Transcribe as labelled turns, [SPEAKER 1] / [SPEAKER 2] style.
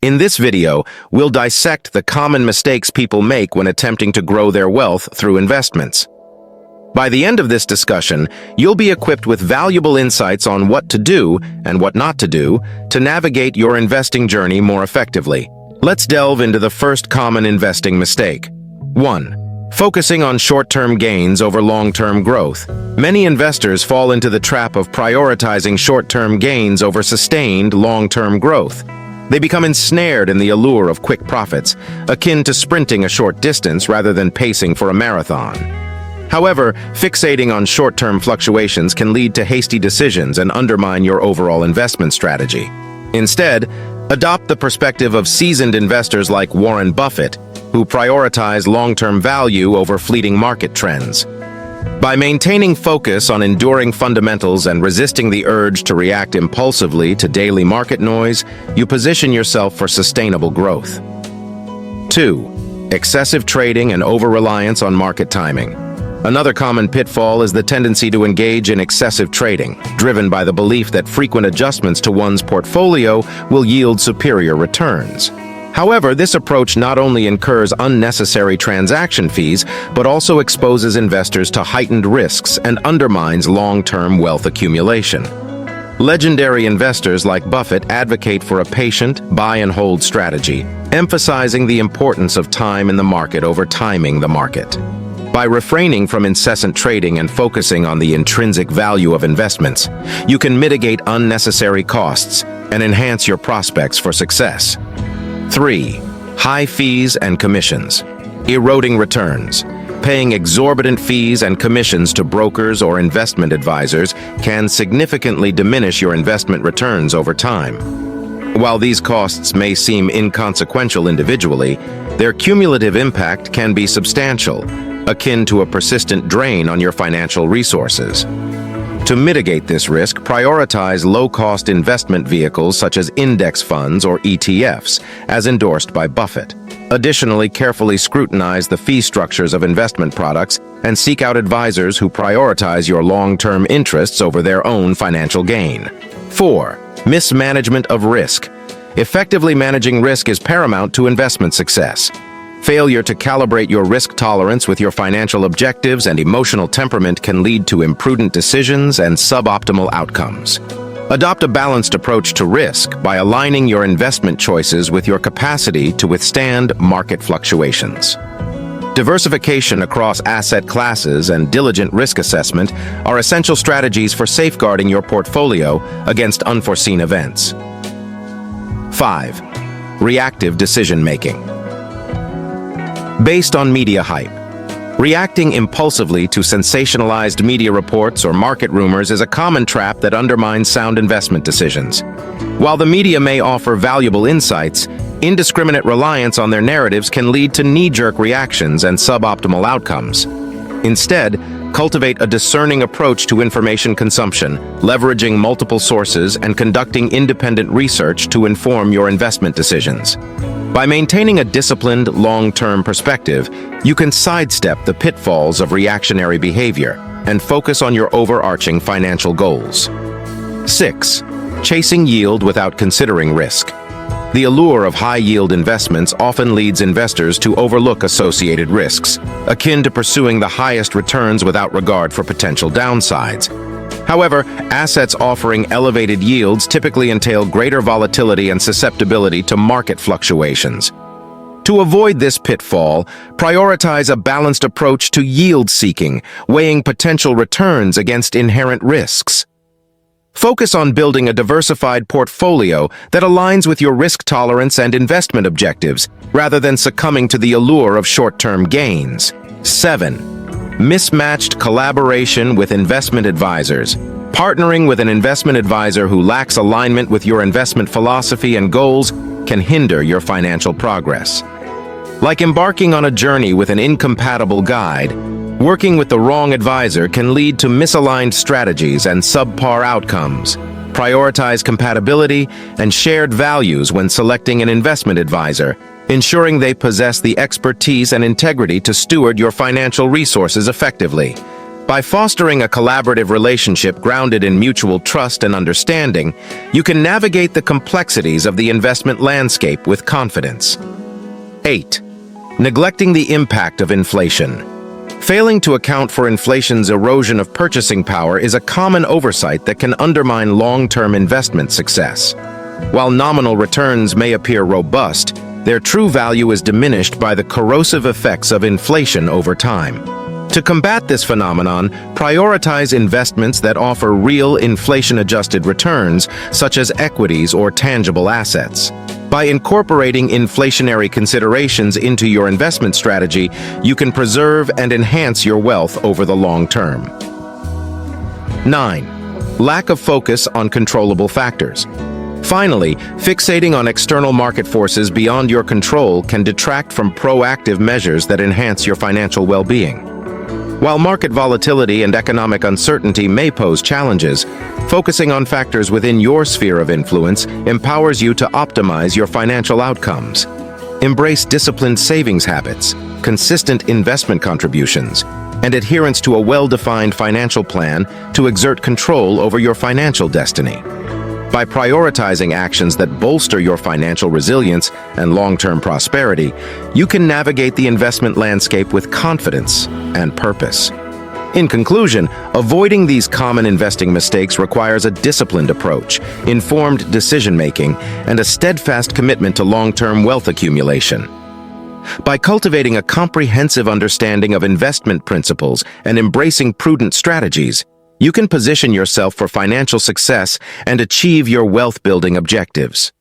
[SPEAKER 1] In this video, we'll dissect the common mistakes people make when attempting to grow their wealth through investments. By the end of this discussion, you'll be equipped with valuable insights on what to do and what not to do to navigate your investing journey more effectively. Let's delve into the first common investing mistake. 1. Focusing on short-term gains over long-term growth. Many investors fall into the trap of prioritizing short-term gains over sustained long-term growth. They become ensnared in the allure of quick profits, akin to sprinting a short distance rather than pacing for a marathon. However, fixating on short-term fluctuations can lead to hasty decisions and undermine your overall investment strategy. Instead, adopt the perspective of seasoned investors like Warren Buffett, who prioritize long-term value over fleeting market trends. By maintaining focus on enduring fundamentals and resisting the urge to react impulsively to daily market noise, you position yourself for sustainable growth. 2. Excessive trading and over-reliance on market timing. Another common pitfall is the tendency to engage in excessive trading, driven by the belief that frequent adjustments to one's portfolio will yield superior returns. However, this approach not only incurs unnecessary transaction fees, but also exposes investors to heightened risks and undermines long-term wealth accumulation. Legendary investors like Buffett advocate for a patient, buy-and-hold strategy, emphasizing the importance of time in the market over timing the market. By refraining from incessant trading and focusing on the intrinsic value of investments, you can mitigate unnecessary costs and enhance your prospects for success. 3. High fees and commissions. Eroding returns. Paying exorbitant fees and commissions to brokers or investment advisors can significantly diminish your investment returns over time. While these costs may seem inconsequential individually, their cumulative impact can be substantial, akin to a persistent drain on your financial resources. To mitigate this risk, prioritize low-cost investment vehicles such as index funds or ETFs, as endorsed by Buffett. Additionally, carefully scrutinize the fee structures of investment products and seek out advisors who prioritize your long-term interests over their own financial gain. 4. Mismanagement of risk. Effectively managing risk is paramount to investment success. Failure to calibrate your risk tolerance with your financial objectives and emotional temperament can lead to imprudent decisions and suboptimal outcomes. Adopt a balanced approach to risk by aligning your investment choices with your capacity to withstand market fluctuations. Diversification across asset classes and diligent risk assessment are essential strategies for safeguarding your portfolio against unforeseen events. 5. Reactive decision-making. Based on media hype. Reacting impulsively to sensationalized media reports or market rumors is a common trap that undermines sound investment decisions. While the media may offer valuable insights, indiscriminate reliance on their narratives can lead to knee-jerk reactions and suboptimal outcomes. Instead, cultivate a discerning approach to information consumption, leveraging multiple sources and conducting independent research to inform your investment decisions. By maintaining a disciplined, long-term perspective, you can sidestep the pitfalls of reactionary behavior and focus on your overarching financial goals. 6. Chasing yield without considering risk. The allure of high-yield investments often leads investors to overlook associated risks, akin to pursuing the highest returns without regard for potential downsides. However, assets offering elevated yields typically entail greater volatility and susceptibility to market fluctuations. To avoid this pitfall, prioritize a balanced approach to yield seeking, weighing potential returns against inherent risks. Focus on building a diversified portfolio that aligns with your risk tolerance and investment objectives, rather than succumbing to the allure of short-term gains. 7. Mismatched collaboration with investment advisors. Partnering with an investment advisor who lacks alignment with your investment philosophy and goals can hinder your financial progress. Like embarking on a journey with an incompatible guide, working with the wrong advisor can lead to misaligned strategies and subpar outcomes. Prioritize compatibility and shared values when selecting an investment advisor, ensuring they possess the expertise and integrity to steward your financial resources effectively. By fostering a collaborative relationship grounded in mutual trust and understanding, you can navigate the complexities of the investment landscape with confidence. 8. Neglecting the impact of inflation. Failing to account for inflation's erosion of purchasing power is a common oversight that can undermine long-term investment success. While nominal returns may appear robust, their true value is diminished by the corrosive effects of inflation over time. To combat this phenomenon, prioritize investments that offer real inflation-adjusted returns, such as equities or tangible assets. By incorporating inflationary considerations into your investment strategy, you can preserve and enhance your wealth over the long term. 9. Lack of focus on controllable factors. Finally, fixating on external market forces beyond your control can detract from proactive measures that enhance your financial well-being. While market volatility and economic uncertainty may pose challenges, focusing on factors within your sphere of influence empowers you to optimize your financial outcomes. Embrace disciplined savings habits, consistent investment contributions, and adherence to a well-defined financial plan to exert control over your financial destiny. By prioritizing actions that bolster your financial resilience and long-term prosperity, you can navigate the investment landscape with confidence and purpose. In conclusion, avoiding these common investing mistakes requires a disciplined approach, informed decision-making, and a steadfast commitment to long-term wealth accumulation. By cultivating a comprehensive understanding of investment principles and embracing prudent strategies, you can position yourself for financial success and achieve your wealth-building objectives.